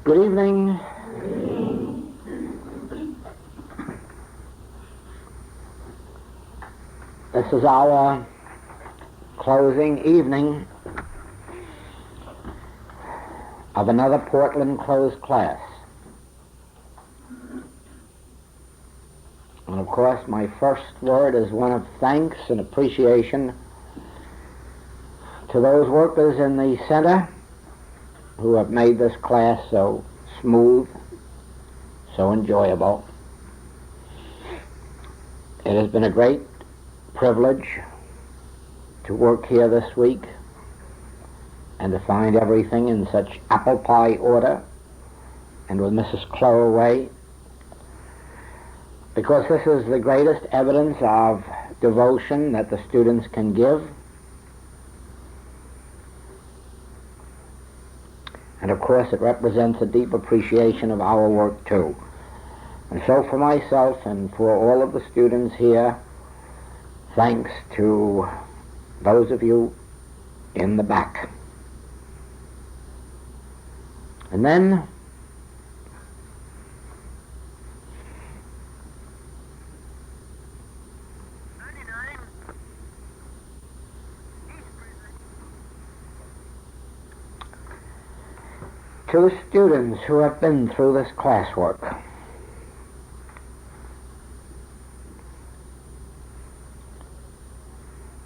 Good evening. This is our closing evening of another Portland closed class. And of course, my first word is one of thanks and appreciation to those workers in the center who have made this class so smooth, so enjoyable. It has been a great privilege to work here this week and to find everything in such apple pie order and with Mrs. Clow away, because this is the greatest evidence of devotion that the students can give. And of course it represents a deep appreciation of our work too. And so for myself and for all of the students here, thanks to those of you in the back. And then to the students who have been through this classwork,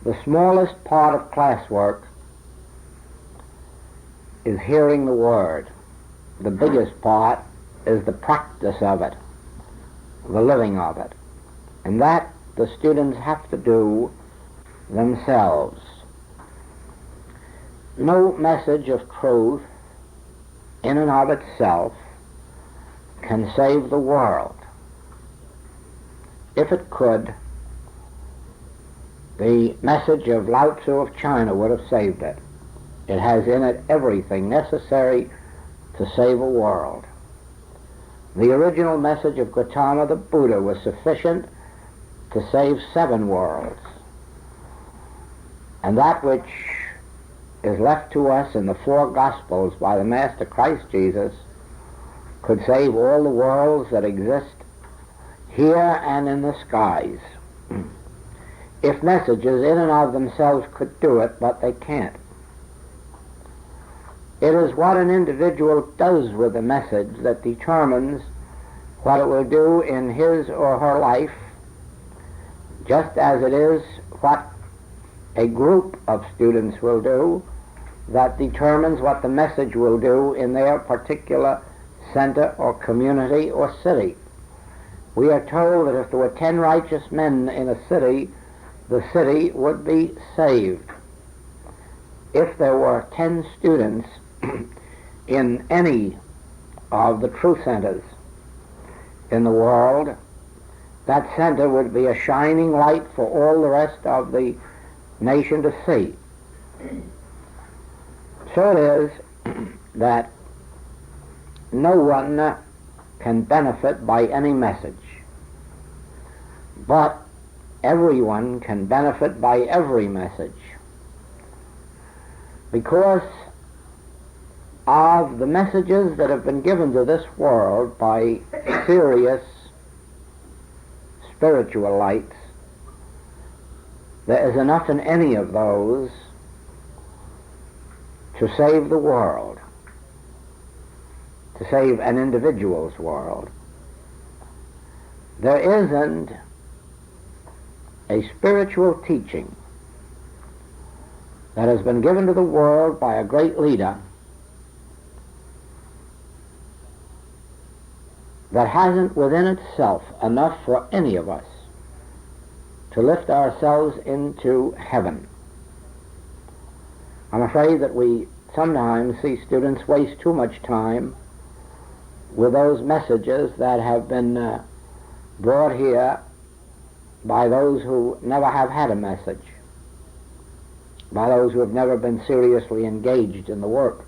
the smallest part of classwork is hearing the Word. The biggest part is the practice of it, the living of it. And that the students have to do themselves. No message of truth in and of itself can save the world. If it could, the message of Lao Tzu of China would have saved it. It has in it everything necessary to save a world. The original message of Gautama the Buddha was sufficient to save 7 worlds. And that which is left to us in the 4 Gospels by the Master Christ Jesus could save all the worlds that exist here and in the skies. If messages in and of themselves could do it, but they can't. It is what an individual does with a message that determines what it will do in his or her life, just as it is what a group of students will do that determines what the message will do in their particular center or community or city. We are told that if there were 10 righteous men in a city, the city would be saved. If there were 10 students in any of the true centers in the world, that center would be a shining light for all the rest of the nation to see. So it is that no one can benefit by any message, but everyone can benefit by every message, because of the messages that have been given to this world by serious spiritual lights. There is enough in any of those to save the world, to save an individual's world. There isn't a spiritual teaching that has been given to the world by a great leader that hasn't within itself enough for any of us to lift ourselves into heaven. I'm afraid that we sometimes see students waste too much time with those messages that have been brought here by those who never have had a message, by those who have never been seriously engaged in the work.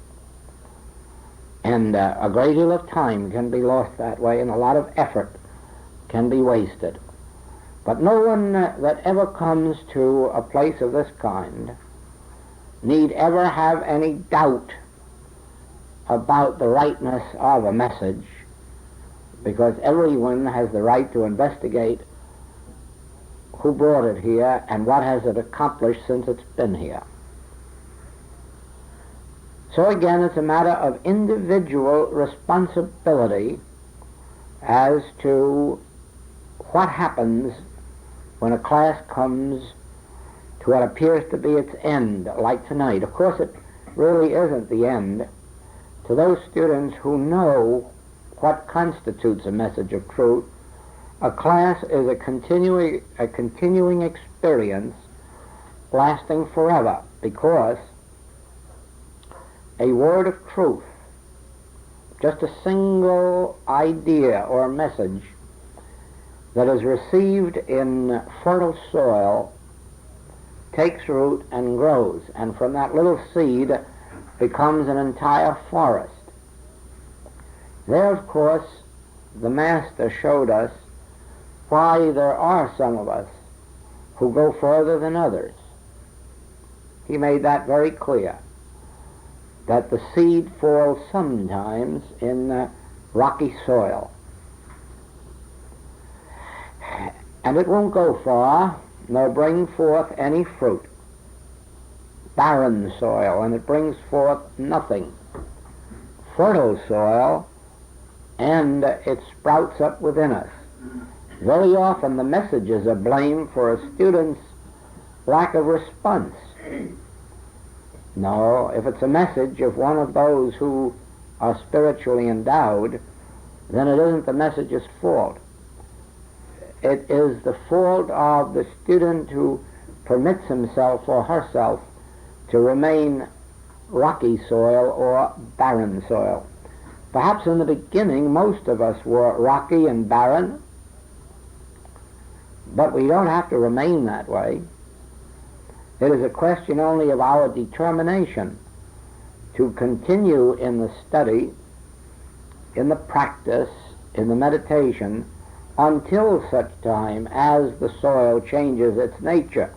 And a great deal of time can be lost that way, and a lot of effort can be wasted. But no one that ever comes to a place of this kind need ever have any doubt about the rightness of a message, because everyone has the right to investigate who brought it here and what has it accomplished since it's been here. So again, it's a matter of individual responsibility as to what happens when a class comes to what appears to be its end, like tonight. Of course, it really isn't the end. To those students who know what constitutes a message of truth, a class is a continuing experience lasting forever, because a word of truth, just a single idea or message that is received in fertile soil, takes root and grows, and from that little seed becomes an entire forest. There, of course, the Master showed us why there are some of us who go further than others. He made that very clear, that the seed falls sometimes in rocky soil, and it won't go far, nor bring forth any fruit. Barren soil, and it brings forth nothing. Fertile soil, and it sprouts up within us. Very often the messages are blamed for a student's lack of response. No, if it's a message of one of those who are spiritually endowed, then it isn't the message's fault. It is the fault of the student who permits himself or herself to remain rocky soil or barren soil. Perhaps in the beginning most of us were rocky and barren, but we don't have to remain that way. It is a question only of our determination to continue in the study, in the practice, in the meditation, until such time as the soil changes its nature.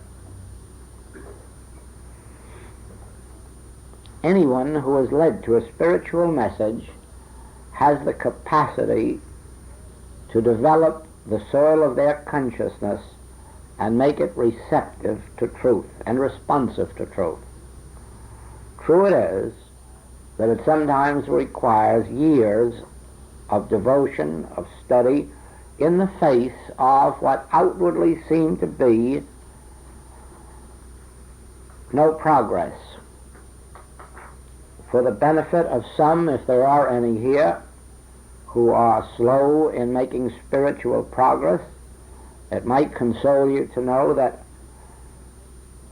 Anyone who is led to a spiritual message has the capacity to develop the soil of their consciousness and make it receptive to truth and responsive to truth. True it is that it sometimes requires years of devotion, of study, in the face of what outwardly seemed to be no progress. For the benefit of some, if there are any here, who are slow in making spiritual progress, it might console you to know that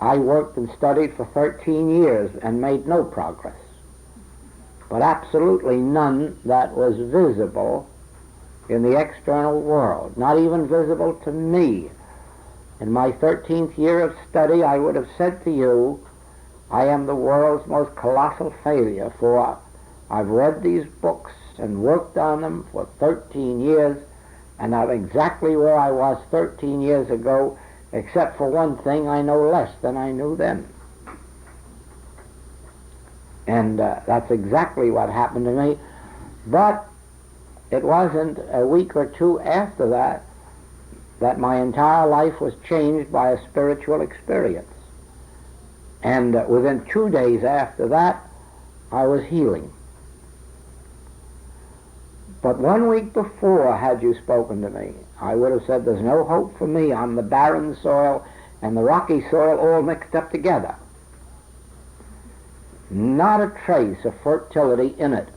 I worked and studied for 13 years and made no progress, but absolutely none that was visible in the external world, not even visible to me. In my 13th year of study, I would have said to you, I am the world's most colossal failure, for I've read these books and worked on them for 13 years, and I'm exactly where I was 13 years ago, except for one thing, I know less than I knew then. And that's exactly what happened to me. But it wasn't a week or two after that my entire life was changed by a spiritual experience. And within 2 days after that, I was healing. But 1 week before, had you spoken to me, I would have said, there's no hope for me. I'm the barren soil and the rocky soil all mixed up together. Not a trace of fertility in it.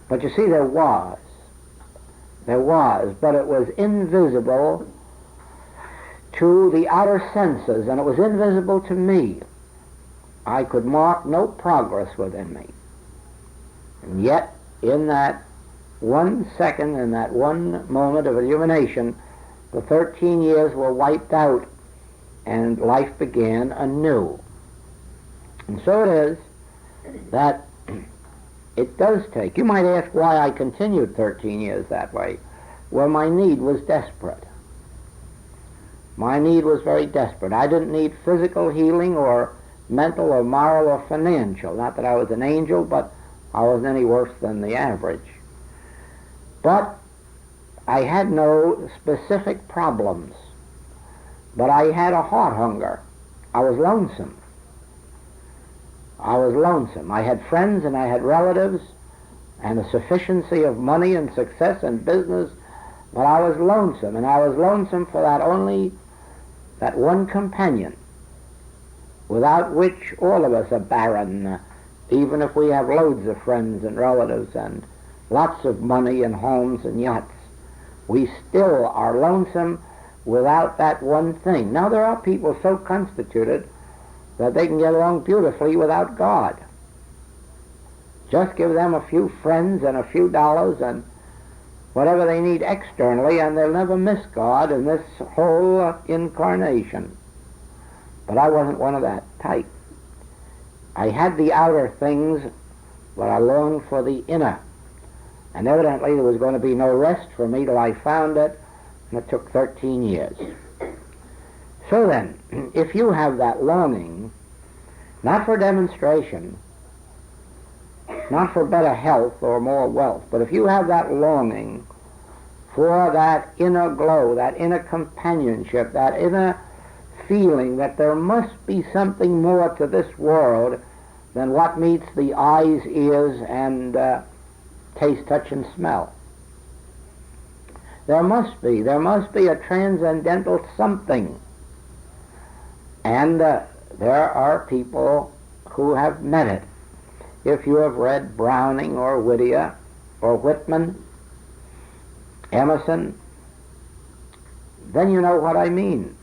But you see, there was, but it was invisible to the outer senses, and it was invisible to me. I could mark no progress within me. And yet, in that 1 second, in that one moment of illumination, the 13 years were wiped out, and life began anew. And so it is that it does take. You might ask why I continued 13 years that way. Well, my need was desperate. My need was very desperate. I didn't need physical healing or mental or moral or financial. Not that I was an angel, but I wasn't any worse than the average. But I had no specific problems. But I had a heart hunger. I was lonesome. I had friends and I had relatives and a sufficiency of money and success and business, but I was lonesome, and I was lonesome for that one companion, without which all of us are barren, even if we have loads of friends and relatives and lots of money and homes and yachts. We still are lonesome without that one thing. Now, there are people so constituted that they can get along beautifully without God. Just give them a few friends and a few dollars and whatever they need externally, and they'll never miss God in this whole incarnation. But I wasn't one of that type. I had the outer things, but I longed for the inner. And evidently there was going to be no rest for me till I found it, and it took 13 years. So then, if you have that longing, not for demonstration, not for better health or more wealth, but if you have that longing for that inner glow, that inner companionship, that inner feeling that there must be something more to this world than what meets the eyes, ears, and taste, touch, and smell. There must be a transcendental something. And there are people who have met it. If you have read Browning or Whittier or Whitman, Emerson, then you know what I mean.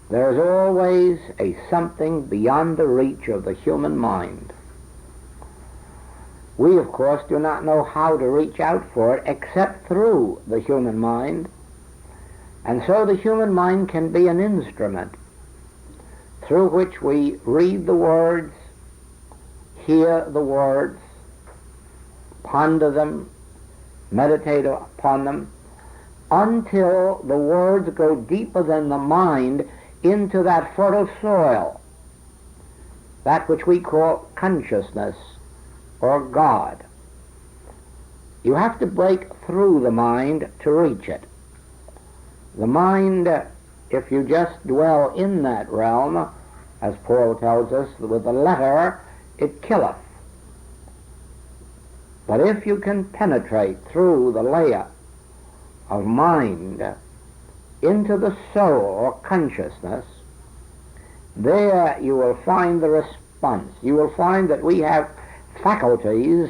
There is always a something beyond the reach of the human mind. We, of course, do not know how to reach out for it except through the human mind. And so the human mind can be an instrument through which we read the words, hear the words, ponder them, meditate upon them, until the words go deeper than the mind into that fertile soil, that which we call consciousness or God. You have to break through the mind to reach it. The mind, if you just dwell in that realm, as Paul tells us, with the letter, it killeth. But if you can penetrate through the layer of mind into the soul or consciousness, there you will find the response. You will find that we have faculties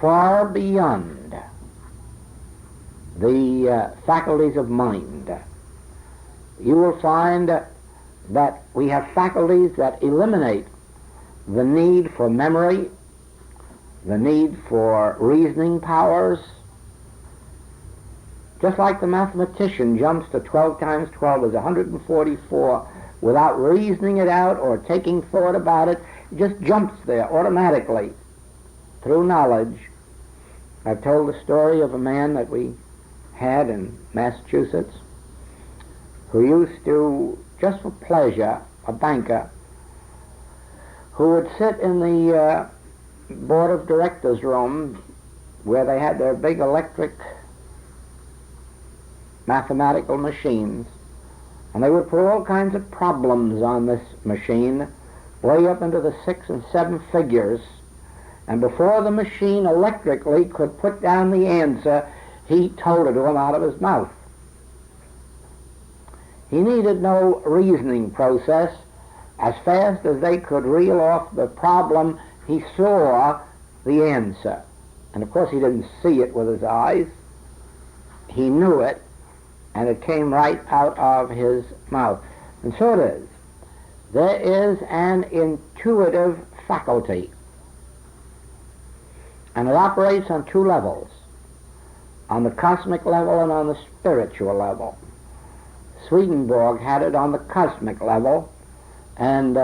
far beyond the faculties of mind. You will find that we have faculties that eliminate the need for memory, the need for reasoning powers. Just like the mathematician jumps to 12 times 12 is 144 without reasoning it out or taking thought about it, it just jumps there automatically through knowledge. I've told the story of a man that we had in Massachusetts who used to, just for pleasure, a banker, who would sit in the board of directors room where they had their big electric mathematical machines, and they would put all kinds of problems on this machine way up into the 6 and 7 figures, and before the machine electrically could put down the answer, he told it to him out of his mouth. He needed no reasoning process. As fast as they could reel off the problem, he saw the answer. And of course he didn't see it with his eyes. He knew it, and it came right out of his mouth. And so it is. There is an intuitive faculty, and it operates on two levels, on the cosmic level and on the spiritual level. Swedenborg had it on the cosmic level, and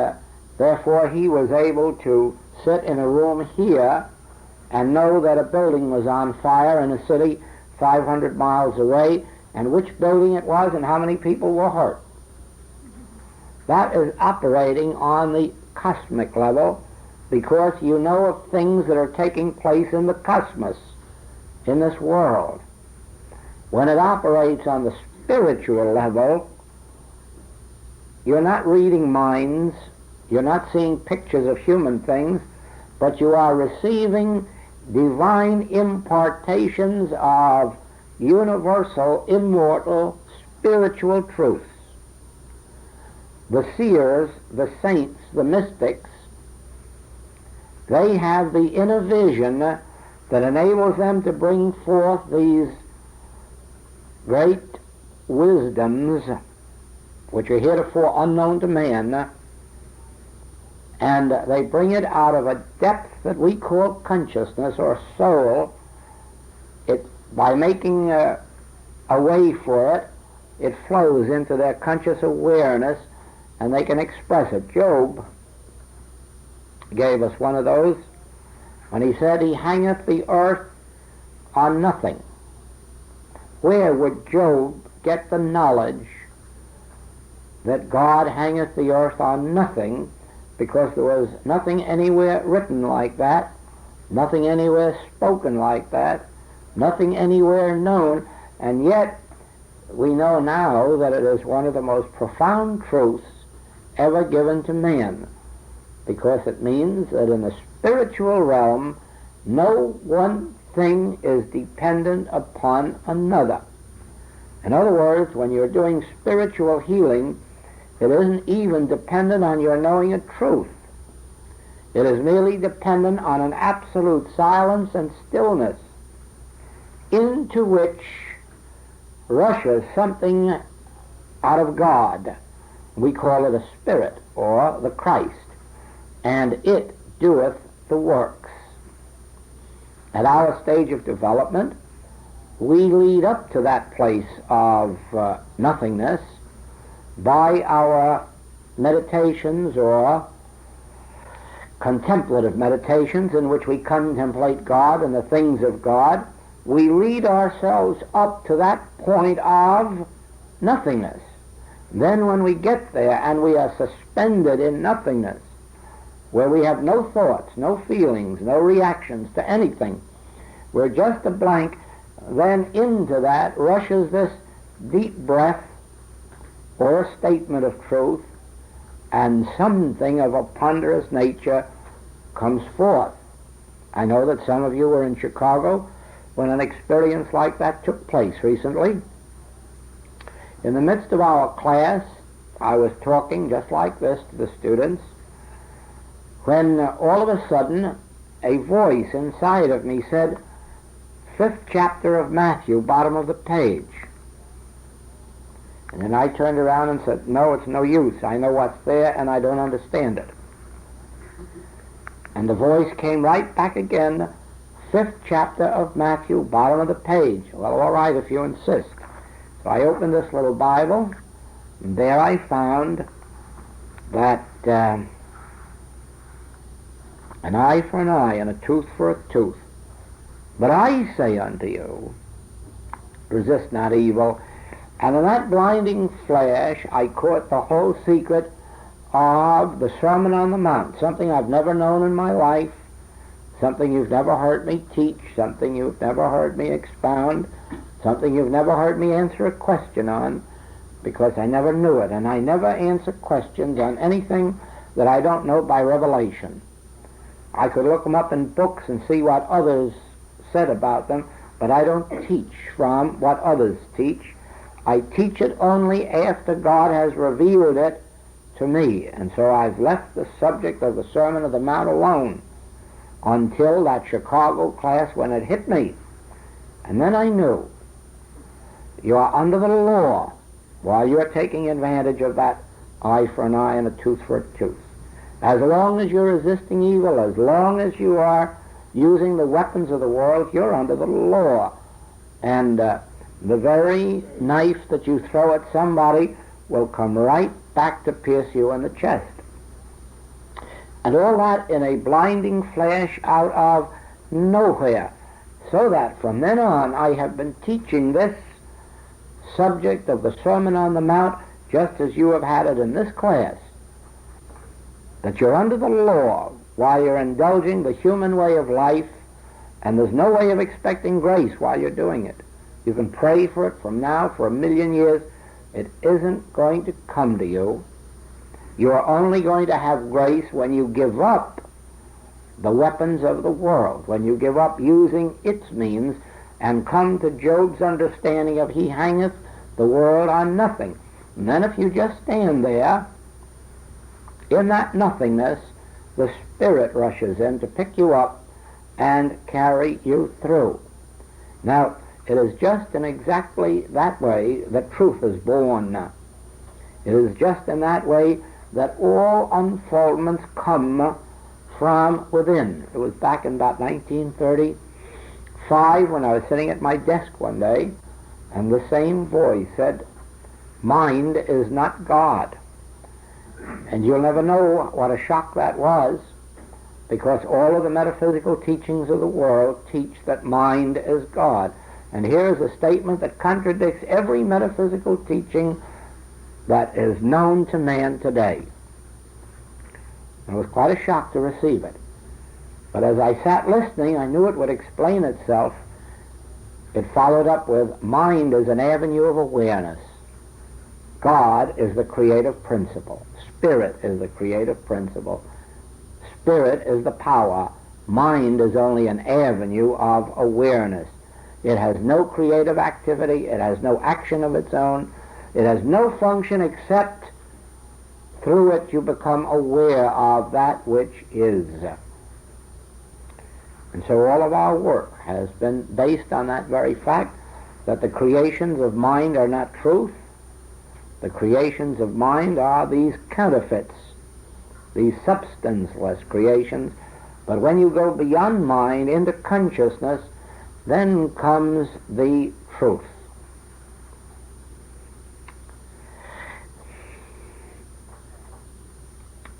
therefore he was able to sit in a room here and know that a building was on fire in a city 500 miles away, and which building it was and how many people were hurt. That is operating on the cosmic level, because you know of things that are taking place in the cosmos, in this world. When it operates on the spiritual level, you're not reading minds, you're not seeing pictures of human things, but you are receiving divine impartations of universal, immortal, spiritual truths. The seers, the saints, the mystics, they have the inner vision that enables them to bring forth these great wisdoms which are heretofore unknown to man, and they bring it out of a depth that we call consciousness or soul. By making a way for it, it flows into their conscious awareness, and they can express it. Job gave us one of those when he said, "He hangeth the earth on nothing." Where would Job get the knowledge that God hangeth the earth on nothing? Because there was nothing anywhere written like that, nothing anywhere spoken like that, nothing anywhere known, and yet we know now that it is one of the most profound truths ever given to man, because it means that in the spiritual realm no one thing is dependent upon another. In other words, when you're doing spiritual healing, it isn't even dependent on your knowing a truth. It is merely dependent on an absolute silence and stillness into which rushes something out of God. We call it a spirit or the Christ, and it doeth the works. At our stage of development, we lead up to that place of nothingness by our meditations or contemplative meditations, in which we contemplate God and the things of God. We lead ourselves up to that point of nothingness. Then when we get there and we are suspended in nothingness, where we have no thoughts, no feelings, no reactions to anything, we're just a blank, then into that rushes this deep breath or a statement of truth, and something of a ponderous nature comes forth. I know that some of you were in Chicago when an experience like that took place recently. In the midst of our class, I was talking just like this to the students, when all of a sudden a voice inside of me said, "5th chapter of Matthew, bottom of the page." And then I turned around and said, "No, it's no use. I know what's there and I don't understand it." And the voice came right back again, "5th chapter of Matthew, bottom of the page." Well, all right, if you insist. So I opened this little Bible, and there I found that an eye for an eye and a tooth for a tooth. But I say unto you, resist not evil. And in that blinding flash, I caught the whole secret of the Sermon on the Mount, something I've never known in my life, something you've never heard me teach, something you've never heard me expound, something you've never heard me answer a question on, because I never knew it, and I never answer questions on anything that I don't know by revelation. I could look them up in books and see what others said about them, but I don't teach from what others teach. I teach it only after God has revealed it to me, and so I've left the subject of the Sermon on the Mount alone until that Chicago class when it hit me. And then I knew you are under the law while you're taking advantage of that eye for an eye and a tooth for a tooth. As long as you're resisting evil, as long as you are using the weapons of the world, you're under the law. And the very knife that you throw at somebody will come right back to pierce you in the chest. And all that in a blinding flash out of nowhere. So that from then on I have been teaching this subject of the Sermon on the Mount, just as you have had it in this class, that you're under the law while you're indulging the human way of life, and there's no way of expecting grace while you're doing it. You can pray for it from now for 1,000,000 years. It isn't going to come to you. You're only going to have grace when you give up the weapons of the world, when you give up using its means and come to Job's understanding of he hangeth the world on nothing. And then if you just stand there in that nothingness, the Spirit rushes in to pick you up and carry you through. Now, it is just in exactly that way that truth is born. It is just in that way that all unfoldments come from within. It was back in about 1935 when I was sitting at my desk one day, and the same voice said, "Mind is not God." And you'll never know what a shock that was, because all of the metaphysical teachings of the world teach that mind is God. And here's a statement that contradicts every metaphysical teaching that is known to man today. It was quite a shock to receive it. But as I sat listening, I knew it would explain itself. It followed up with, mind is an avenue of awareness. God is the creative principle. Spirit is the creative principle. Spirit is the power. Mind is only an avenue of awareness. It has no creative activity. It has no action of its own. It has no function except through it you become aware of that which is. And so all of our work has been based on that very fact, that the creations of mind are not truth. The creations of mind are these counterfeits, these substanceless creations. But when you go beyond mind into consciousness, then comes the truth.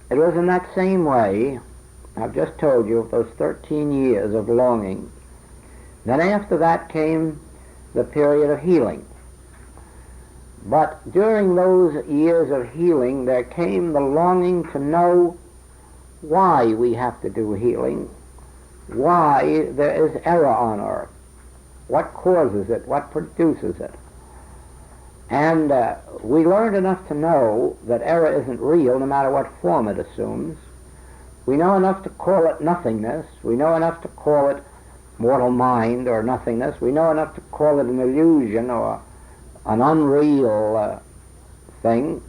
It was in that same way, I've just told you of those 13 years of longing. Then after that came the period of healing. But during those years of healing, there came the longing to know why we have to do healing, why there is error on earth, what causes it, what produces it. And we learned enough to know that error isn't real no matter what form it assumes. We know enough to call it nothingness. We know enough to call it mortal mind or nothingness. We know enough to call it an illusion or an unreal thing.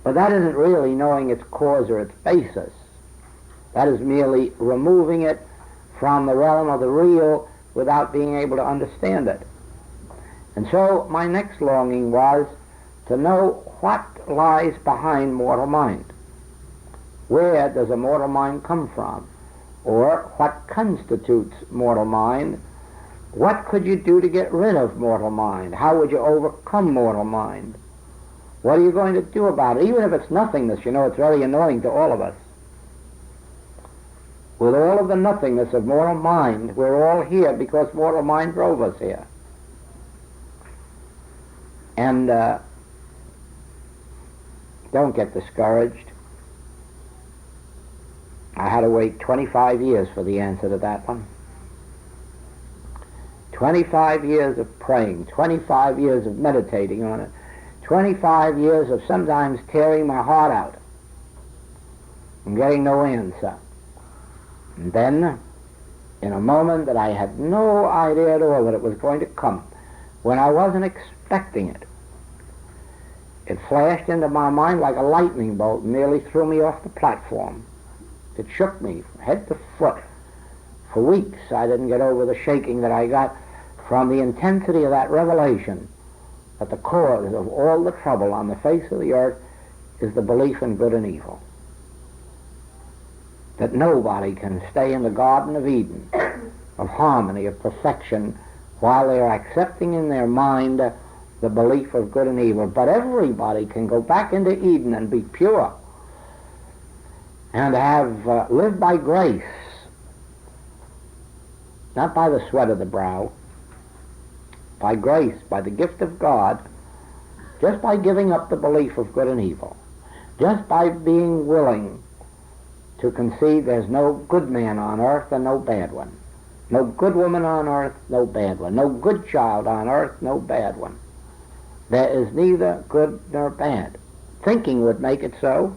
But that isn't really knowing its cause or its basis. That is merely removing it from the realm of the real without being able to understand it. And so my next longing was to know what lies behind mortal mind. Where does a mortal mind come from? Or what constitutes mortal mind? What could you do to get rid of mortal mind? How would you overcome mortal mind? What are you going to do about it? Even if it's nothingness, you know, it's very annoying to all of us. With all of the nothingness of mortal mind, we're all here because mortal mind drove us here. And don't get discouraged. I had to wait 25 years for the answer to that one. 25 years of praying, 25 years of meditating on it, 25 years of sometimes tearing my heart out and getting no answer. And then, in a moment that I had no idea at all that it was going to come, when I wasn't expecting it, it flashed into my mind like a lightning bolt and nearly threw me off the platform. It shook me from head to foot. For weeks I didn't get over the shaking that I got from the intensity of that revelation that the cause of all the trouble on the face of the earth is the belief in good and evil. That nobody can stay in the Garden of Eden, of harmony, of perfection, while they are accepting in their mind the belief of good and evil. But everybody can go back into Eden and be pure and have lived by grace, not by the sweat of the brow, by grace, by the gift of God, just by giving up the belief of good and evil, just by being willing to concede there's no good man on earth and no bad one, no good woman on earth, no bad one, no good child on earth, no bad one. There is neither good nor bad. Thinking would make it so.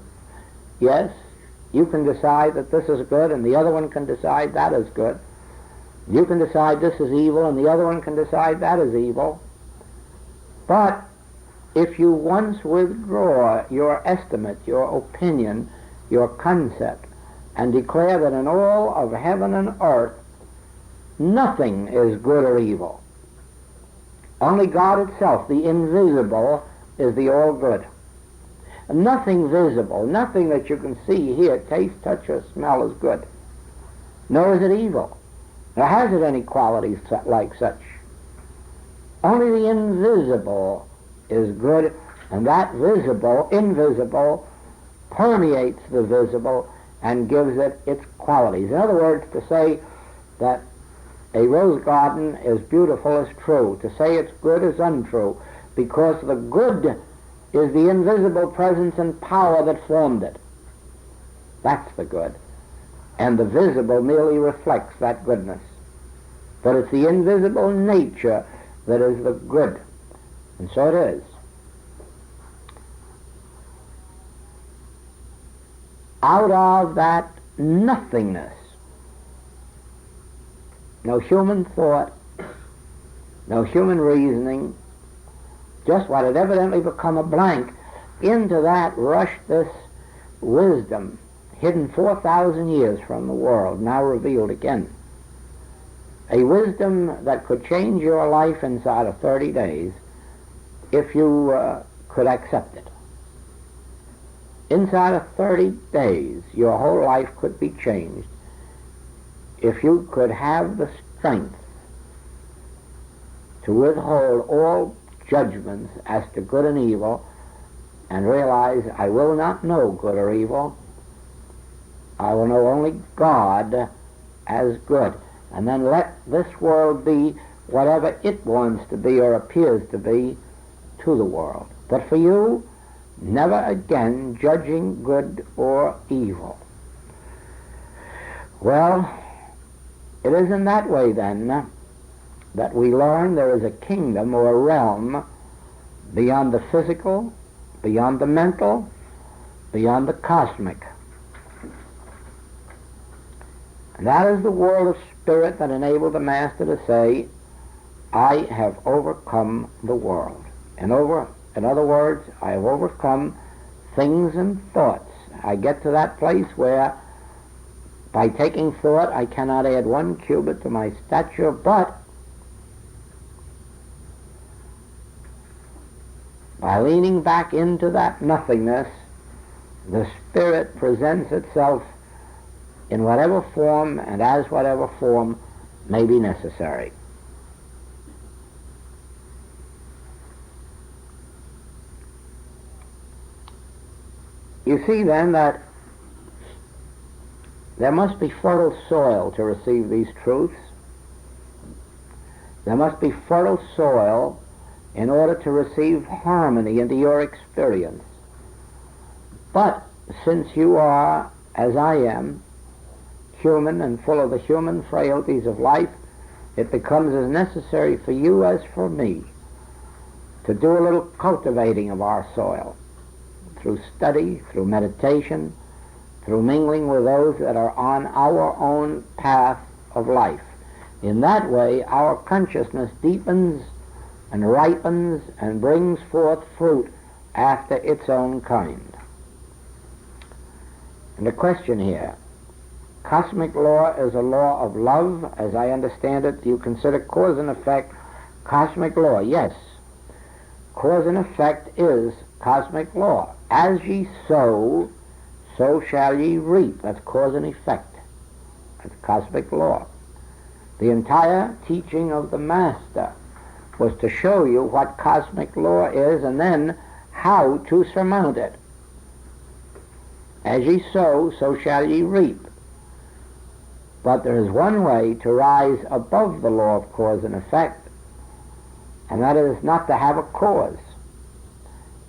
Yes, you can decide that this is good and the other one can decide that is good. You can decide this is evil and the other one can decide that is evil. But if you once withdraw your estimate, your opinion, your concept, and declare that in all of heaven and earth nothing is good or evil, only God itself, the invisible, is the all-good. Nothing visible, nothing that you can see, hear, taste, touch, or smell is good, nor is it evil, nor has it any qualities like such. Only the invisible is good, and that invisible, permeates the visible and gives it its qualities. In other words, to say that a rose garden is beautiful is true. To say it's good is untrue, because the good is the invisible presence and power that formed it. That's the good. And the visible merely reflects that goodness. But it's the invisible nature that is the good. And so it is. Out of that nothingness, no human thought, no human reasoning, just what had evidently become a blank, into that rushed this wisdom, hidden 4,000 years from the world, now revealed again. A wisdom that could change your life inside of 30 days if you could accept it. Inside of 30 days, your whole life could be changed if you could have the strength to withhold all judgments as to good and evil and realize, I will not know good or evil. I will know only God as good. And then let this world be whatever it wants to be or appears to be to the world. But for you, never again judging good or evil. Well, it is in that way then that we learn there is a kingdom or a realm beyond the physical, beyond the mental, beyond the cosmic. And that is the world of spirit that enabled the Master to say, I have overcome the world. In other words, I have overcome things and thoughts. I get to that place where by taking thought I cannot add 1 cubit to my stature, but by leaning back into that nothingness, the Spirit presents itself in whatever form and as whatever form may be necessary. You see then that there must be fertile soil to receive these truths. There must be fertile soil in order to receive harmony into your experience. But since you are, as I am, human and full of the human frailties of life, it becomes as necessary for you as for me to do a little cultivating of our soil through study, through meditation, through mingling with those that are on our own path of life. In that way, our consciousness deepens and ripens and brings forth fruit after its own kind. And the question here, cosmic law is a law of love, as I understand it. Do you consider cause and effect cosmic law? Yes. Cause and effect is cosmic law. As ye sow, so shall ye reap. That's cause and effect. That's cosmic law. The entire teaching of the Master was to show you what cosmic law is and then how to surmount it. As ye sow, so shall ye reap. But there is one way to rise above the law of cause and effect, and that is not to have a cause.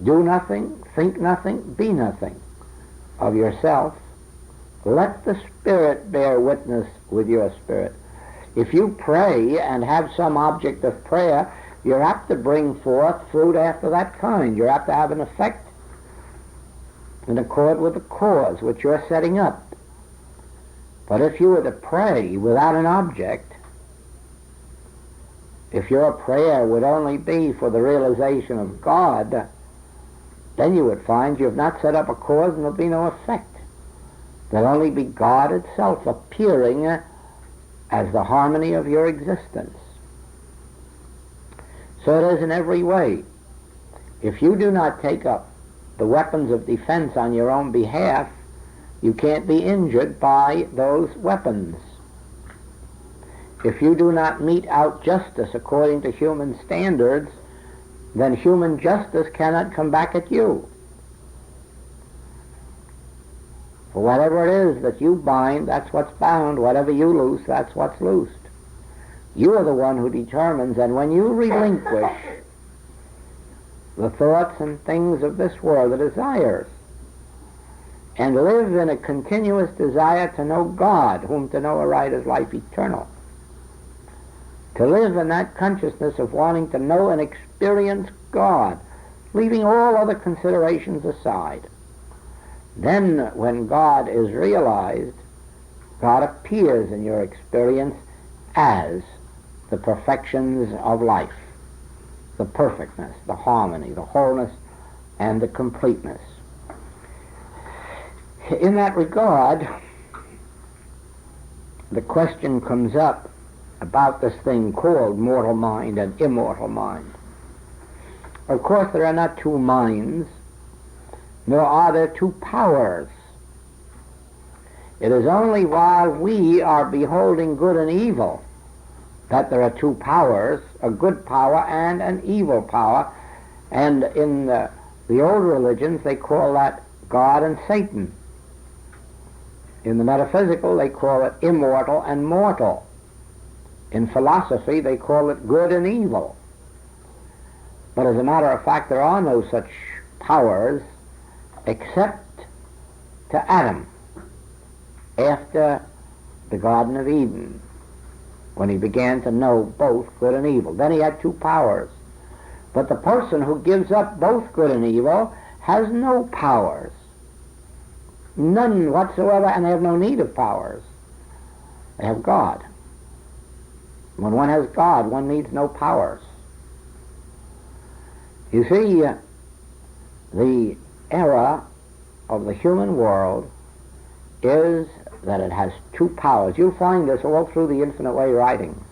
Do nothing, think nothing, be nothing of yourself. Let the Spirit bear witness with your spirit. If you pray and have some object of prayer, you're apt to bring forth fruit after that kind. You're apt to have an effect in accord with the cause which you're setting up. But if you were to pray without an object, if your prayer would only be for the realization of God, then you would find you have not set up a cause and there'll be no effect. There'll only be God itself appearing as the harmony of your existence. So it is in every way. If you do not take up the weapons of defense on your own behalf, you can't be injured by those weapons. If you do not mete out justice according to human standards, then human justice cannot come back at you. For whatever it is that you bind, that's what's bound. Whatever you loose, that's what's loosed. You are the one who determines, and when you relinquish the thoughts and things of this world, the desires, and live in a continuous desire to know God, whom to know aright is life eternal, to live in that consciousness of wanting to know and experience God, leaving all other considerations aside, then when God is realized, God appears in your experience as the perfections of life, the perfectness, the harmony, the wholeness, and the completeness. In that regard, the question comes up about this thing called mortal mind and immortal mind. Of course, there are not two minds, nor are there two powers. It is only while we are beholding good and evil that there are two powers, a good power and an evil power. And in the old religions, they call that God and Satan. In the metaphysical, they call it immortal and mortal. In philosophy, they call it good and evil. But as a matter of fact, there are no such powers except to Adam after the Garden of Eden, when he began to know both good and evil. Then he had two powers. But the person who gives up both good and evil has no powers. None whatsoever, and they have no need of powers. They have God. When one has God, one needs no powers. You see, the error of the human world is that it has two powers. You'll find this all through the Infinite Way writings.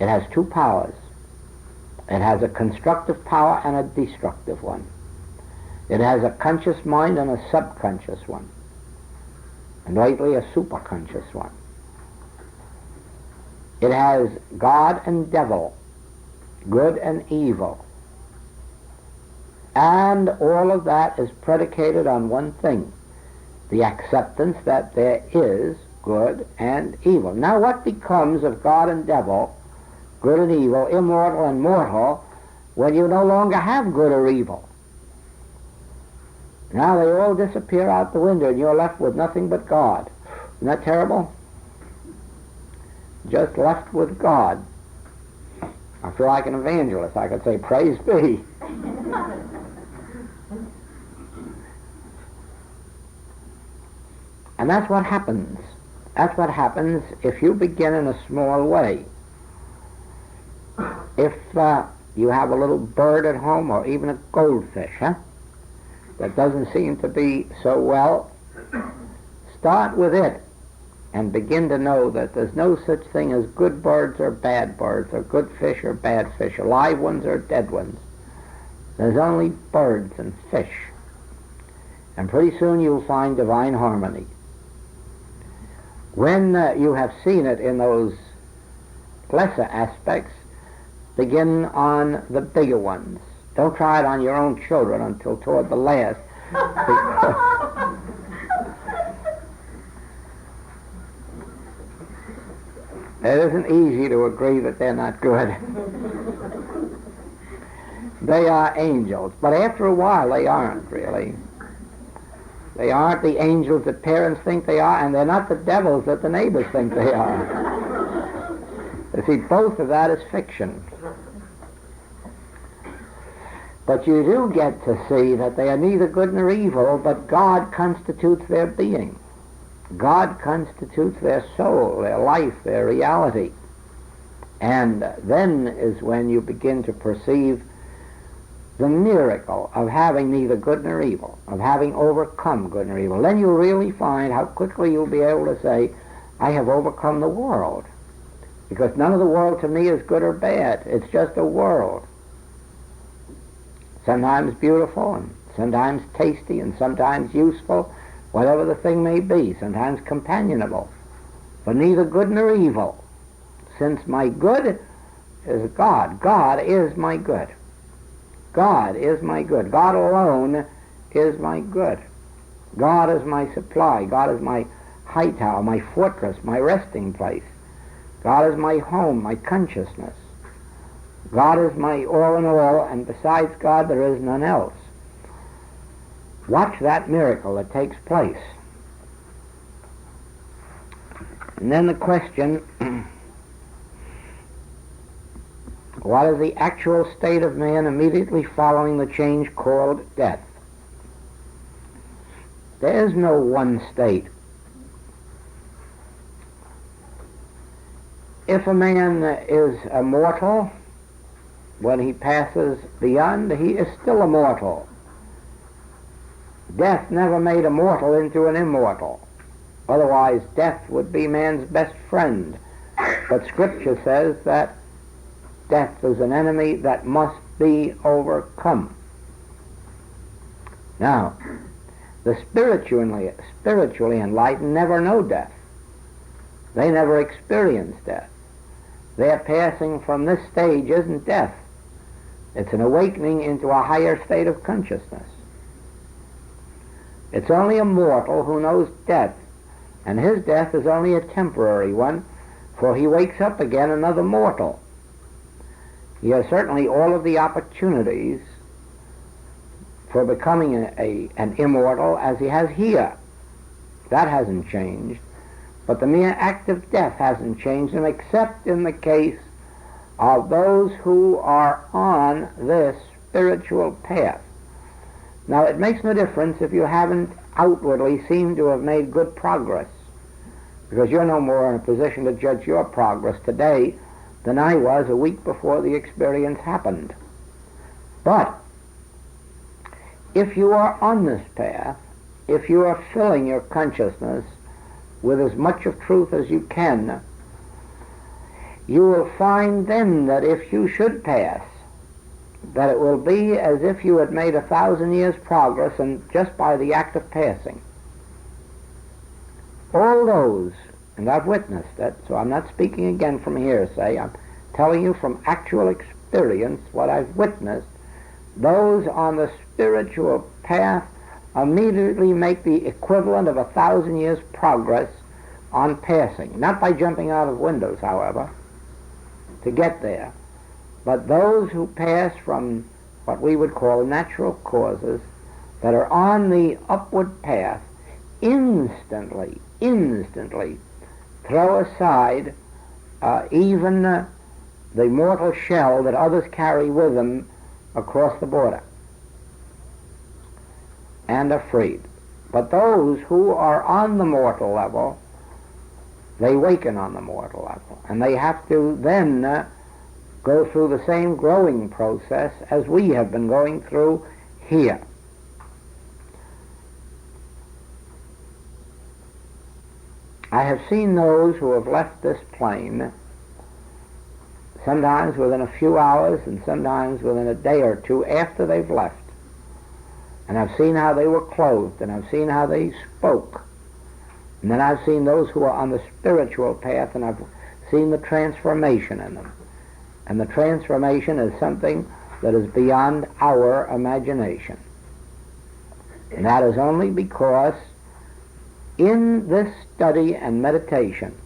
It has two powers. It has a constructive power and a destructive one. It has a conscious mind and a subconscious one, and lately a superconscious one. It has God and devil, good and evil. And all of that is predicated on one thing, the acceptance that there is good and evil. Now what becomes of God and devil, good and evil, immortal and mortal, when you no longer have good or evil? Now they all disappear out the window and you're left with nothing but God. Isn't that terrible? Just left with God. I feel like an evangelist. I could say, praise be. And that's what happens. That's what happens if you begin in a small way. If you have a little bird at home, or even a goldfish, that doesn't seem to be so well, start with it and begin to know that there's no such thing as good birds or bad birds, or good fish or bad fish, or live ones or dead ones. There's only birds and fish. And pretty soon you'll find divine harmony. When you have seen it in those lesser aspects, begin on the bigger ones. Don't try it on your own children until toward the last. It isn't easy to agree that they're not good. They are angels, but after a while they aren't really. They aren't the angels that parents think they are, and they're not the devils that the neighbors think they are. You see, both of that is fiction. But you do get to see that they are neither good nor evil, but God constitutes their being. God constitutes their soul, their life, their reality. And then is when you begin to perceive the miracle of having neither good nor evil, of having overcome good nor evil. Then you'll really find how quickly you'll be able to say, I have overcome the world. Because none of the world to me is good or bad. It's just a world. Sometimes beautiful, and sometimes tasty, and sometimes useful, whatever the thing may be, sometimes companionable, but neither good nor evil. Since my good is God. God is my good. God is my good. God alone is my good. God is my supply. God is my high tower, my fortress, my resting place. God is my home, my consciousness. God is my all in all, and besides God there is none else. Watch that miracle that takes place. And then the question, what is the actual state of man immediately following the change called death? There is no one state. If a man is immortal, when he passes beyond, he is still immortal. Death never made a mortal into an immortal. Otherwise, death would be man's best friend. But Scripture says that death is an enemy that must be overcome. Now, the spiritually enlightened never know death. They never experience death. Their passing from this stage isn't death. It's an awakening into a higher state of consciousness. It's only a mortal who knows death, and his death is only a temporary one, for he wakes up again another mortal. He has certainly all of the opportunities for becoming an immortal as he has here. That hasn't changed. But the mere act of death hasn't changed him, except in the case of those who are on this spiritual path. Now, it makes no difference if you haven't outwardly seemed to have made good progress, because you're no more in a position to judge your progress today than I was a week before the experience happened. But if you are on this path, if you are filling your consciousness with as much of truth as you can, you will find then that if you should pass, that it will be as if you had made 1,000 years progress, and just by the act of passing. All those, and I've witnessed it, so I'm not speaking again from hearsay, I'm telling you from actual experience what I've witnessed, those on the spiritual path immediately make the equivalent of 1,000 years progress on passing. Not by jumping out of windows, however, to get there, but those who pass from what we would call natural causes that are on the upward path instantly throw aside even the mortal shell that others carry with them across the border and are freed. But those who are on the mortal level, they waken on the mortal level, and they have to then go through the same growing process as we have been going through here. I have seen those who have left this plane sometimes within a few hours and sometimes within a day or two after they've left. And I've seen how they were clothed, and I've seen how they spoke. And then I've seen those who are on the spiritual path, and I've seen the transformation in them. And the transformation is something that is beyond our imagination. And that is only because in this study and meditation,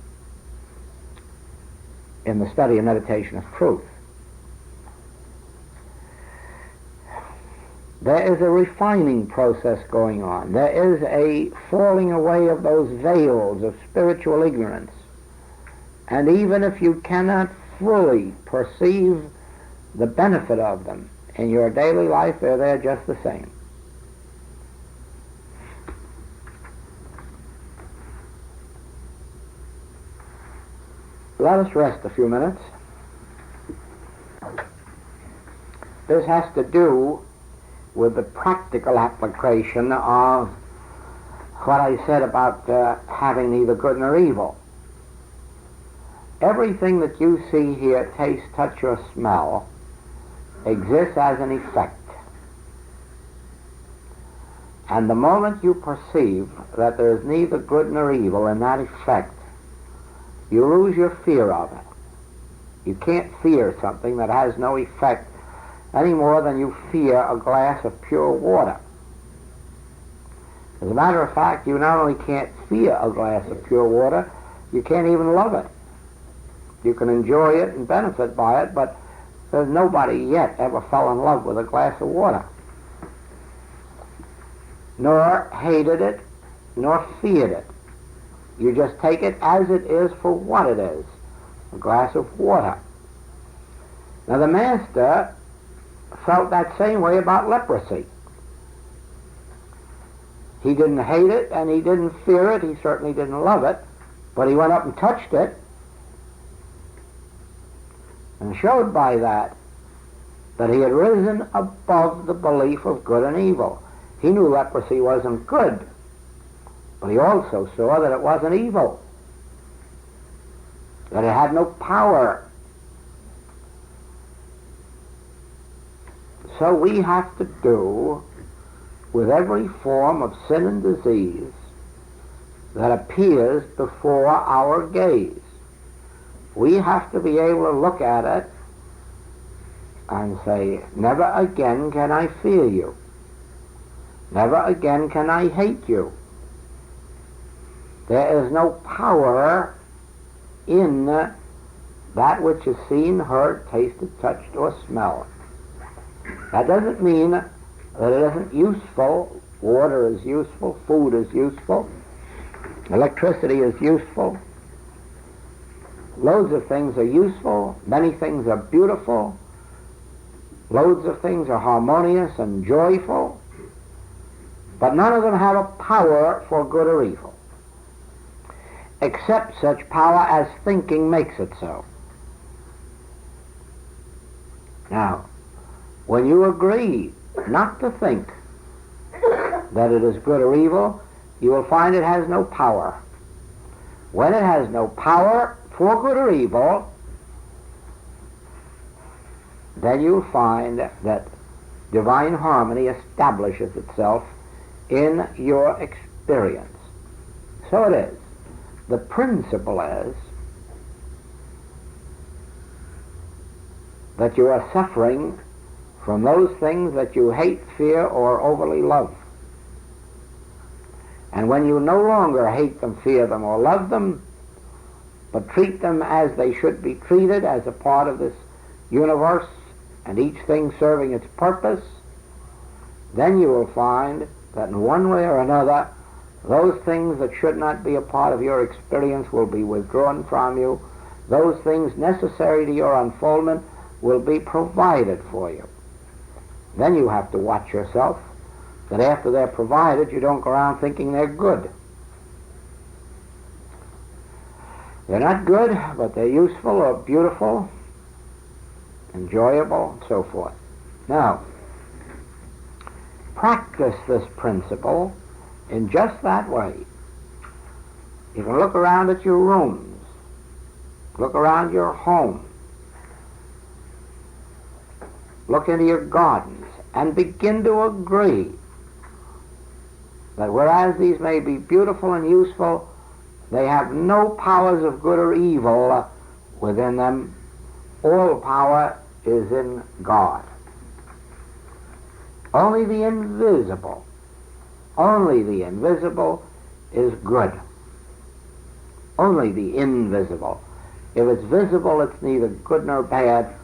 in the study and meditation of truth. There is a refining process going on. There is a falling away of those veils of spiritual ignorance. And even if you cannot fully perceive the benefit of them in your daily life, they're there just the same. Let us rest a few minutes. This has to do with the practical application of what I said about having neither good nor evil. Everything that you see, hear, taste, touch, or smell exists as an effect. And the moment you perceive that there is neither good nor evil in that effect, you lose your fear of it. You can't fear something that has no effect any more than you fear a glass of pure water. As a matter of fact, you not only can't fear a glass of pure water, you can't even love it. You can enjoy it and benefit by it, but there's nobody yet ever fell in love with a glass of water, nor hated it, nor feared it. You just take it as it is for what it is, a glass of water. Now the Master felt that same way about leprosy. He didn't hate it and he didn't fear it, he certainly didn't love it, but he went up and touched it and showed by that he had risen above the belief of good and evil. He knew leprosy wasn't good, but he also saw that it wasn't evil, that it had no power. So we have to do with every form of sin and disease that appears before our gaze. We have to be able to look at it and say, never again can I fear you. Never again can I hate you. There is no power in that which is seen, heard, tasted, touched, or smelled. That doesn't mean that it isn't useful. Water is useful, food is useful, electricity is useful. Loads of things are useful, many things are beautiful, loads of things are harmonious and joyful, but none of them have a power for good or evil, except such power as thinking makes it so. Now, when you agree not to think that it is good or evil, you will find it has no power. When it has no power for good or evil, then you'll find that divine harmony establishes itself in your experience. So it is. The principle is that you are suffering from those things that you hate, fear, or overly love. And when you no longer hate them, fear them, or love them, but treat them as they should be treated, as a part of this universe, and each thing serving its purpose, then you will find that in one way or another, those things that should not be a part of your experience will be withdrawn from you. Those things necessary to your unfoldment will be provided for you. Then you have to watch yourself, that after they're provided, you don't go around thinking they're good. They're not good, but they're useful or beautiful, enjoyable, and so forth. Now, practice this principle in just that way. You can look around at your rooms, look around your home, look into your gardens, and begin to agree that whereas these may be beautiful and useful, they have no powers of good or evil within them. All power is in God. Only the invisible is good. Only the invisible. If it's visible, it's neither good nor bad,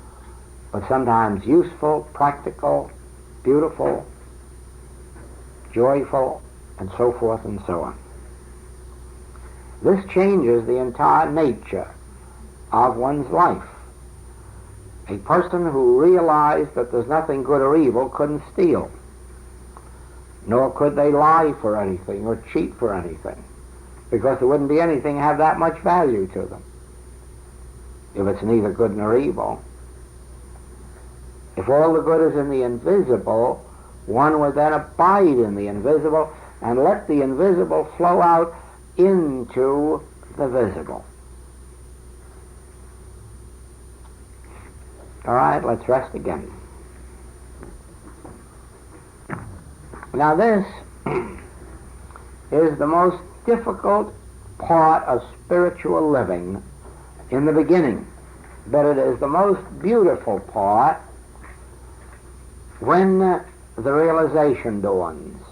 but sometimes useful, practical, beautiful, joyful, and so forth and so on. This changes the entire nature of one's life. A person who realized that there's nothing good or evil couldn't steal, nor could they lie for anything or cheat for anything, because there wouldn't be anything have that much value to them if it's neither good nor evil. If all the good is in the invisible, one would then abide in the invisible and let the invisible flow out into the visible. All right, let's rest again. Now this is the most difficult part of spiritual living in the beginning, but it is the most beautiful part when the realization dawns.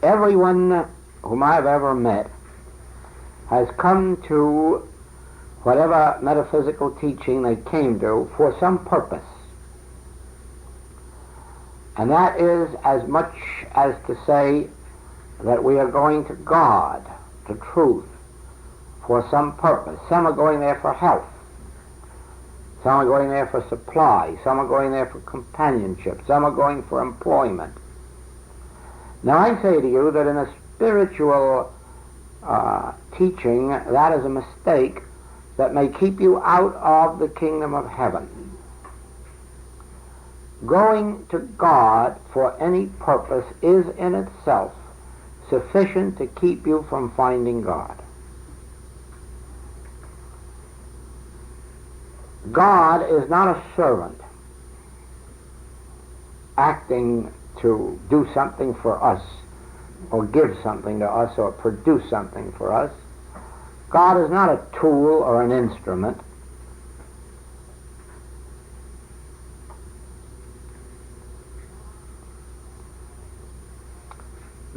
Everyone whom I've ever met has come to whatever metaphysical teaching they came to for some purpose. And that is as much as to say that we are going to God, to truth, for some purpose. Some are going there for health. Some are going there for supply. Some are going there for companionship. Some are going for employment. Now I say to you that in a spiritual teaching, that is a mistake that may keep you out of the kingdom of heaven. Going to God for any purpose is in itself sufficient to keep you from finding God. God is not a servant acting to do something for us or give something to us or produce something for us. God is not a tool or an instrument.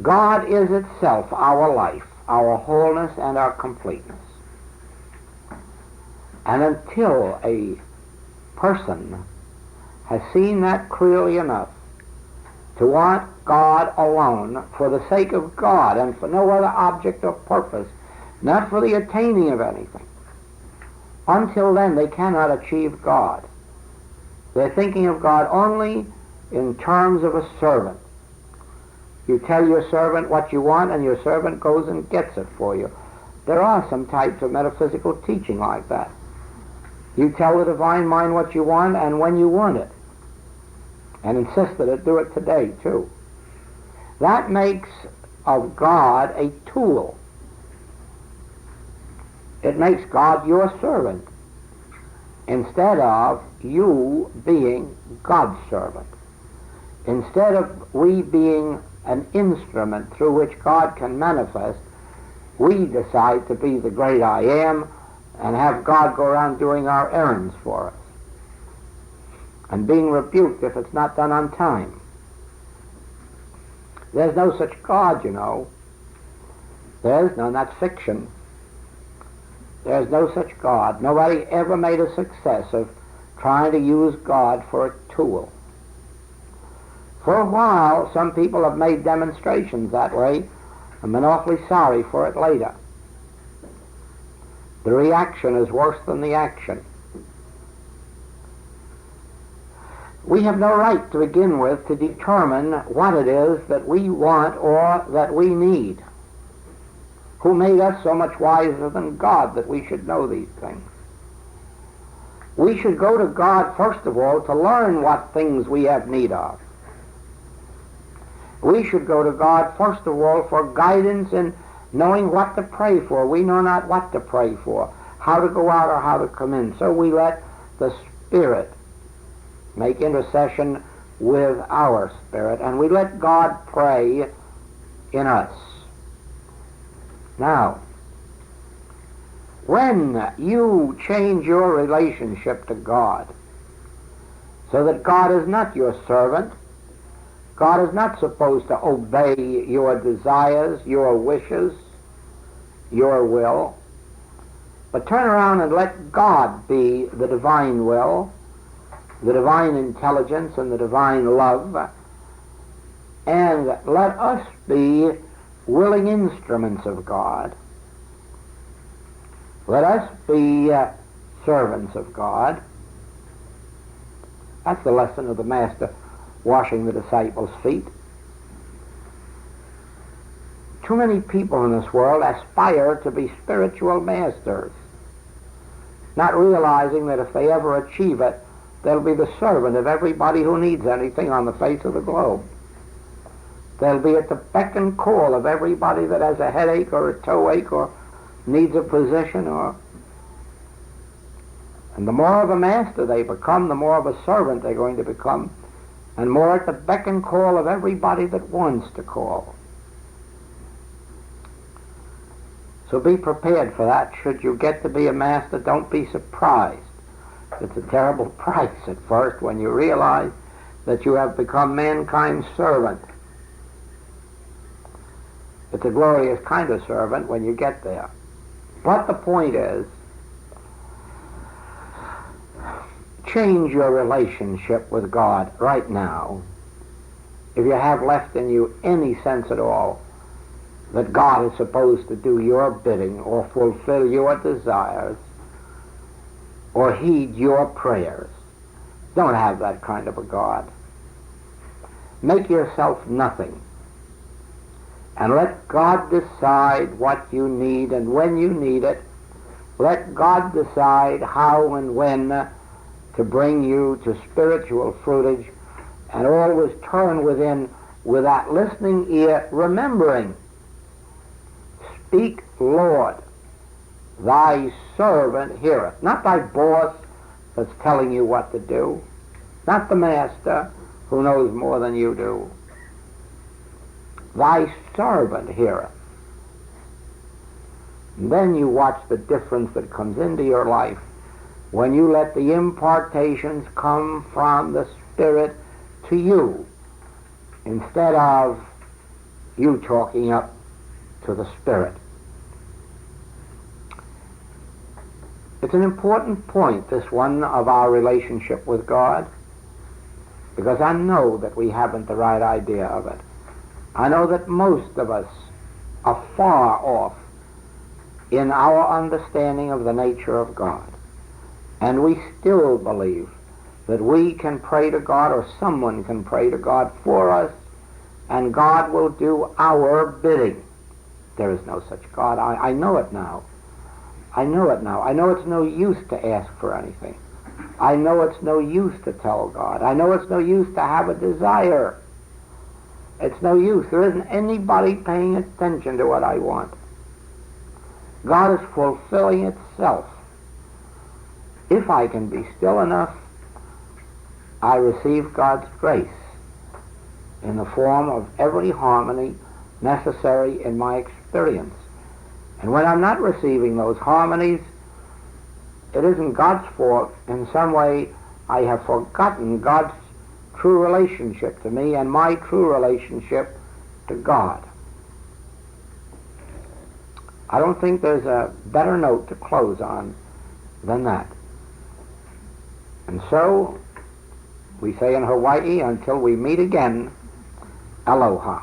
God is itself our life, our wholeness, and our completeness. And until a person has seen that clearly enough to want God alone for the sake of God and for no other object or purpose, not for the attaining of anything, until then they cannot achieve God. They're thinking of God only in terms of a servant. You tell your servant what you want and your servant goes and gets it for you. There are some types of metaphysical teaching like that. You tell the divine mind what you want and when you want it, and insist that it do it today too. That makes of God a tool. It makes God your servant instead of you being God's servant. Instead of we being an instrument through which God can manifest, we decide to be the great I am and have God go around doing our errands for us and being rebuked if it's not done on time. There's no such God, you know. There's none. That's fiction. There's no such God. Nobody ever made a success of trying to use God for a tool. For a while, some people have made demonstrations that way and been awfully sorry for it later. The reaction is worse than the action. We have no right to begin with to determine what it is that we want or that we need. Who made us so much wiser than God that we should know these things? We should go to God, first of all, to learn what things we have need of. We should go to God, first of all, for guidance in knowing what to pray for. We know not what to pray for, how to go out or how to come in. So we let the Spirit make intercession with our spirit, and we let God pray in us. Now, when you change your relationship to God so that God is not your servant, God is not supposed to obey your desires, your wishes, your will, but turn around and let God be the divine will, the divine intelligence, and the divine love, and let us be willing instruments of God. Let us be servants of God. That's the lesson of the Master washing the disciples' feet. Too many people in this world aspire to be spiritual masters, not realizing that if they ever achieve it, they'll be the servant of everybody who needs anything on the face of the globe. They'll be at the beck and call of everybody that has a headache or a toe ache or needs a position, and the more of a master they become, the more of a servant they're going to become, and more at the beck and call of everybody that wants to call. So be prepared for that. Should you get to be a master, don't be surprised. It's a terrible price at first when you realize that you have become mankind's servant. It's a glorious kind of servant when you get there. But the point is, change your relationship with God right now. If you have left in you any sense at all that God is supposed to do your bidding or fulfill your desires or heed your prayers, don't have that kind of a God. Make yourself nothing. And let God decide what you need and when you need it. Let God decide how and when to bring you to spiritual fruitage, and always turn within with that listening ear, remembering, speak, Lord, thy servant heareth. Not thy boss that's telling you what to do, not the master who knows more than you do. Thy servant heareth. And then you watch the difference that comes into your life when you let the impartations come from the Spirit to you instead of you talking up to the Spirit. It's an important point, this one, of our relationship with God, because I know that we haven't the right idea of it. I know that most of us are far off in our understanding of the nature of God. And we still believe that we can pray to God, or someone can pray to God for us, and God will do our bidding. There is no such God. I know it now. I know it now. I know it's no use to ask for anything. I know it's no use to tell God. I know it's no use to have a desire. It's no use. There isn't anybody paying attention to what I want. God is fulfilling itself. If I can be still enough, I receive God's grace in the form of every harmony necessary in my experience. And when I'm not receiving those harmonies, it isn't God's fault. In some way, I have forgotten God's true relationship to me and my true relationship to God. I don't think there's a better note to close on than that. And so, we say in Hawaii, until we meet again, aloha.